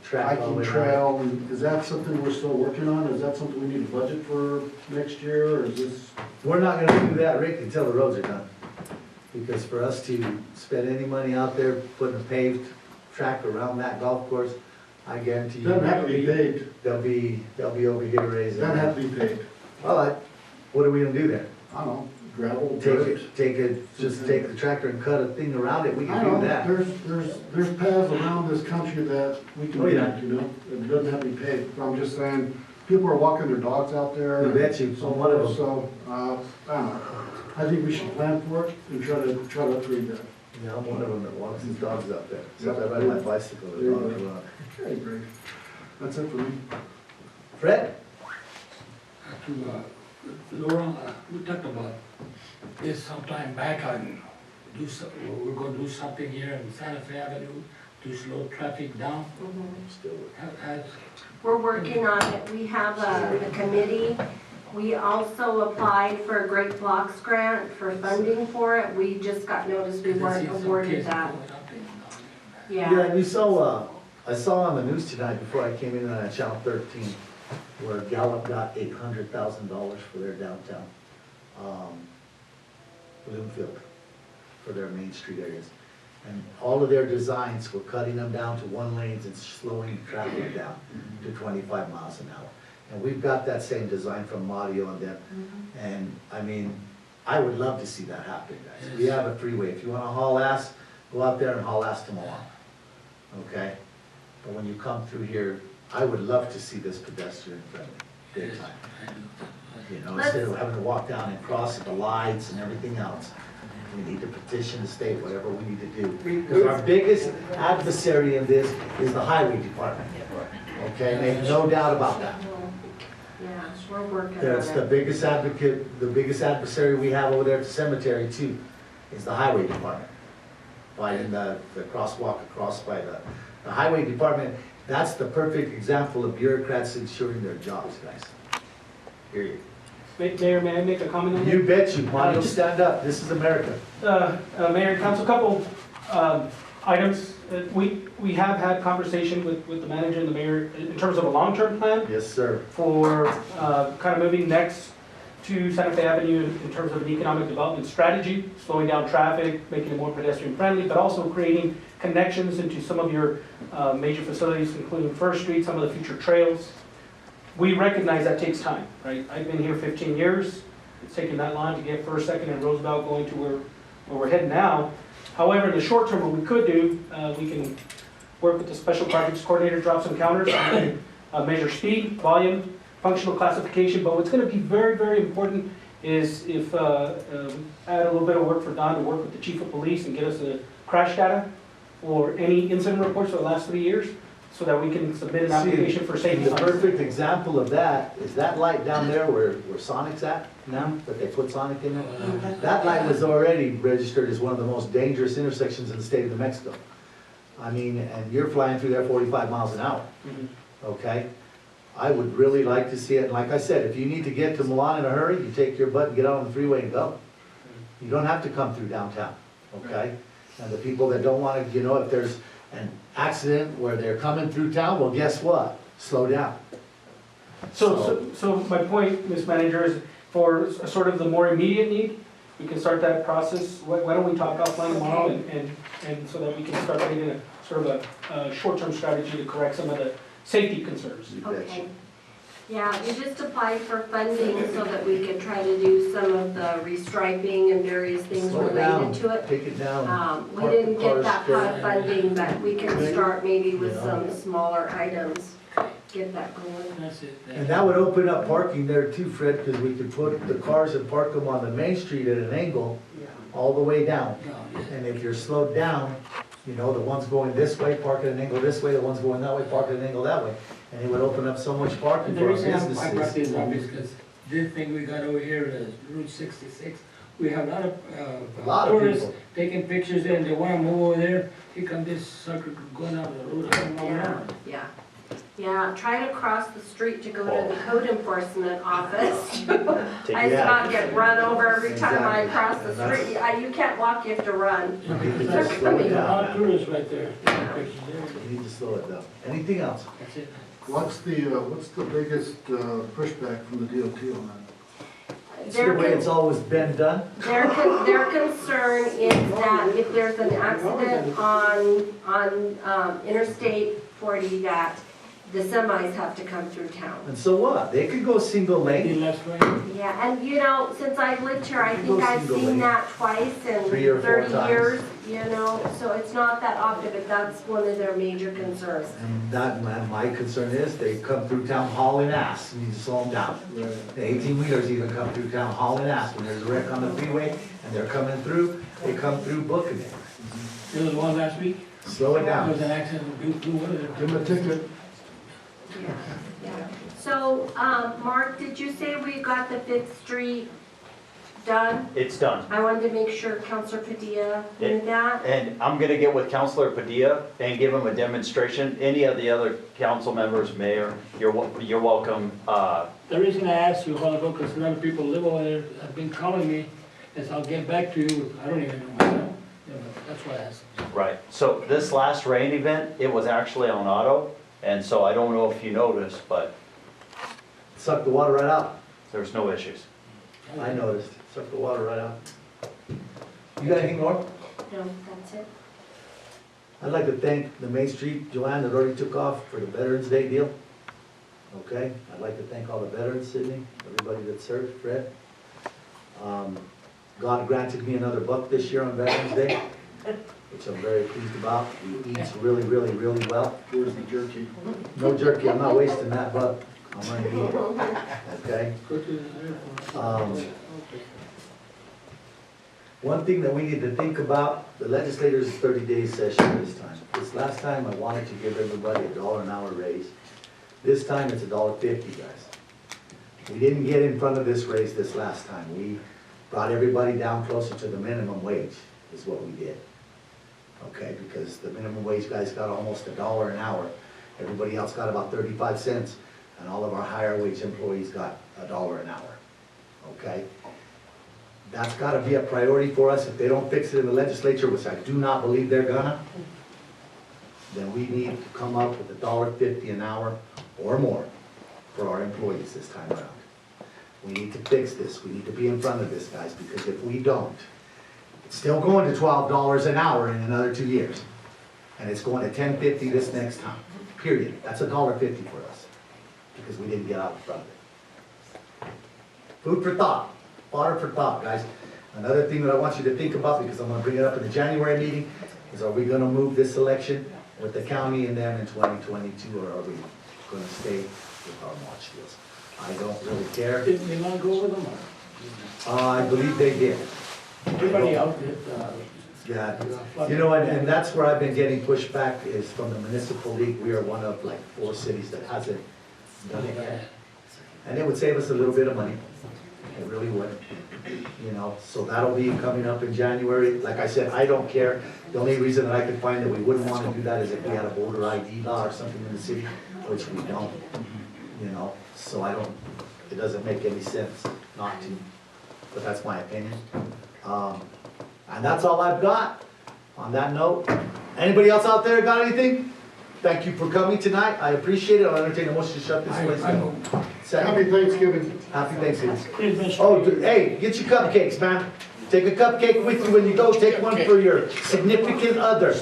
S1: Track all the
S8: hiking
S1: way
S8: trail. And is that something we're still working on? Is that something we need to budget for next year, or is this?
S1: We're not gonna do that, Rick, until the roads are done. Because for us to spend any money out there putting a paved track around that golf course, I guarantee you.
S8: Doesn't have to be paved.
S1: They'll be over here raising.
S8: Doesn't have to be paved.
S1: All right, what are we gonna do there?
S8: I don't know, gravel,
S1: Take
S8: dirt.
S1: just take the tractor and cut a thing around it, we
S8: I
S1: can
S8: know,
S1: do that.
S8: there's paths around this country that we can
S1: Oh,
S8: do,
S1: yeah.
S8: it doesn't have to be paved. I'm just saying, people are walking their dogs out there.
S1: I bet you,
S8: So,
S1: one of them.
S8: so, I don't know, I think we should plan for it and try to upgrade that.
S1: Yeah, I'm one of them that walks his dogs out there, except I ride my bicycle, the dogs run.
S8: Okay, great. That's it for me.
S1: Fred?
S9: Laura, we talked about this sometime back on, we're gonna do something here in Santa Fe Avenue to slow traffic down.
S10: We're working on it. We have a committee We also applied for a Great Blocks grant for funding for it. We just got notice we weren't awarded that.
S1: Yeah,
S10: Yeah.
S1: and you saw, I saw on the news tonight before I came in on Channel 13, where Gallup got $800,000 for their downtown, Bloomfield, for their Main Street areas. And all of their designs were cutting them down to one lanes and slowing traffic down to 25 miles an hour. And we've got that same design from Mario and them. And I mean, I would love to see that happen, guys. We have a freeway. If you wanna haul ass, go out there and haul ass to Milan, okay? But when you come through here, I would love to see this pedestrian friendly, big time. You know, instead of having to walk down and cross at the lights and everything else. We need to petition the state, whatever we need to do. Because our biggest adversary in this is the highway department, okay? Make no doubt about that.
S10: Yeah, we're working on
S1: That's the
S10: it.
S1: biggest advocate, the biggest adversary we have over there at the cemetery too, is the highway department. Fighting the crosswalk across by the highway department, that's the perfect example of bureaucrats ensuring their jobs, guys. Period.
S14: Mayor, may I make a comment on that?
S1: You bet you, Mario, stand up, this is America.
S14: Mayor and Council, a couple items. We have had conversation with the manager and the mayor in terms of a long-term plan
S1: Yes, sir.
S14: for kind of moving next to Santa Fe Avenue in terms of an economic development strategy, slowing down traffic, making it more pedestrian friendly, but also creating connections into some of your major facilities, including First Street, some of the future trails. We recognize that takes time, right? I've been here 15 years. It's taken that long to get First, Second, and Roosevelt going to where we're heading now. However, in the short term, what we could do, we can work with the special projects coordinator, drop some counters, and measure speed, volume, functional classification. But what's going to be very, very important is if add a little bit of work for Don to work with the chief of police and get us the crash data or any incident reports for the last 3 years, so that we can submit an application for safety.
S1: The perfect example of that is that light down there where Sonic's at now, that they put Sonic in there. That light was already registered as one of the most dangerous intersections in the state of New Mexico. I mean, and you're flying through there 45 miles an hour, okay? I would really like to see it, and like I said, if you need to get to Milan in a hurry, you take your butt and get out on the freeway and go. You don't have to come through downtown, okay? And the people that don't want to, you know, if there's an accident where they're coming through town, well, guess what? Slow down.
S14: So my point, Ms. Manager, is for sort of the more immediate need, we can start that process. Why don't we talk offline tomorrow and so that we can start making a sort of a short-term strategy to correct some of the safety concerns.
S10: Okay. Yeah, we just applied for funding so that we could try to do some of the restriping and various things
S1: Slow it down.
S10: related to it.
S1: Take it down.
S10: We
S1: Park
S10: didn't
S1: the
S10: get
S1: cars
S10: that kind of funding, but we can start maybe with
S1: Yeah.
S10: some smaller items, get that going.
S9: That's it.
S1: And that would open up parking there too, Fred, because we could put the cars and park them on the main street at an angle all the way down. And if you're slowed down, you know, the ones going this way, park at an angle this way, the ones going that way, park at an angle that way. And it would open up so much parking
S9: The
S1: for our
S9: reason I brought this up is
S1: businesses.
S9: because this thing we got over here is Route 66. We have a lot of
S1: A lot of
S9: tourists
S1: people.
S9: taking pictures there and they wanna move over there. Here come this sucker going out of the road. I don't know
S10: Yeah,
S9: where.
S10: yeah. Yeah, try to cross the street to go to the code enforcement office. I
S1: Yeah.
S10: about get run over every time I
S1: Exactly.
S10: cross the
S1: And that's-
S10: street. You can't walk, you have to run.
S1: You need to
S10: They're
S1: just slow it
S10: coming.
S9: A lot
S1: down.
S9: of tourists right there taking pictures there.
S1: You need to slow it down. Anything else?
S9: That's it.
S8: What's the biggest pushback from the DOT on that?
S1: It's the way it's always been done.
S10: Their concern is that if there's an accident on Interstate 40, that the semis have to come through town.
S1: And so what? They could go single lane.
S9: Left lane.
S10: Yeah, and you know, since I've lived here, I
S1: You
S10: think
S1: go
S10: I've
S1: single
S10: seen
S1: lane.
S10: that twice in
S1: 3 or 4
S10: 30
S1: times.
S10: years, you know, so it's not that often, but that's one of their major concerns.
S1: And that, my concern is they come through town hauling ass. You need to slow them down. The 18-wheelers even come through town hauling ass. When there's a wreck on the freeway and they're coming through, they come through booking it.
S9: There was one last week.
S1: Slow it
S9: There
S1: down.
S9: was an accident, blue, what is it?
S8: Give them a ticket.
S10: Yeah. So, Mark, did you say we got the Fifth Street done?
S4: It's done.
S10: I wanted to make sure Counselor Padilla knew that.
S4: And I'm gonna get with Counselor Padilla and give him a demonstration. Any of the other council members, mayor, you're welcome.
S9: The reason I asked you a while ago, because a lot of people live over there, have been calling me, is I'll get back to you, I don't even know myself. Yeah, but that's why I asked.
S4: Right, so this last rain event, it was actually on auto, and so I don't know if you noticed, but
S1: Suck the water right out.
S4: there's no issues.
S1: I noticed, suck the water right out. You got anything more?
S10: No, that's it.
S1: I'd like to thank the Main Street, Joanne, that already took off for the Veterans Day deal. Okay, I'd like to thank all the veterans, Sydney, everybody that served, Fred. God granted me another buck this year on Veterans Day, which I'm very pleased about. He eats really, really, really well.
S8: Where's the jerky?
S1: No jerky, I'm not wasting that buck. I'm gonna eat it, okay? One thing that we need to think about, the legislators' 30-day session this time. This last time, I wanted to give everybody $1 an hour raise. This time, it's $1.50, guys. We didn't get in front of this raise this last time. We brought everybody down closer to the minimum wage, is what we did. Okay, because the minimum wage guys got almost $1 an hour. Everybody else got about 35 cents, and all of our higher wage employees got $1 an hour. Okay? That's gotta be a priority for us. If they don't fix it in the legislature, which I do not believe they're gonna, then we need to come up with $1.50 an hour or more for our employees this time around. We need to fix this. We need to be in front of this, guys, because if we don't, it's still going to $12 an hour in another 2 years. And it's going to $10.50 this next time, period. That's $1.50 for us, because we didn't get out in front of it. Food for thought, fodder for thought, guys. Another thing that I want you to think about, because I'm gonna bring it up in the January meeting, is are we gonna move this election with the county and them in 2022, or are we gonna stay with our March deals? I don't really care.
S9: Didn't they not go over them?
S1: I believe they did.
S9: Everybody out did,
S1: Yeah, you know, and that's where I've been getting pushback is from the municipal league. We are one of like 4 cities that hasn't done it yet. And it would save us a little bit of money. It really would. You know, so that'll be coming up in January. Like I said, I don't care. The only reason that I could find that we wouldn't want to do that is if we had a voter ID law or something in the city, which we don't. You know, so I don't, it doesn't make any sense not to. But that's my opinion. And that's all I've got on that note. Anybody else out there got anything? Thank you for coming tonight. I appreciate it. I'll entertain a motion to shut this place down.
S8: Happy Thanksgiving.
S1: Happy Thanksgiving. Oh, hey, get your cupcakes, man. Take a cupcake with you when you go. Take one for your significant other.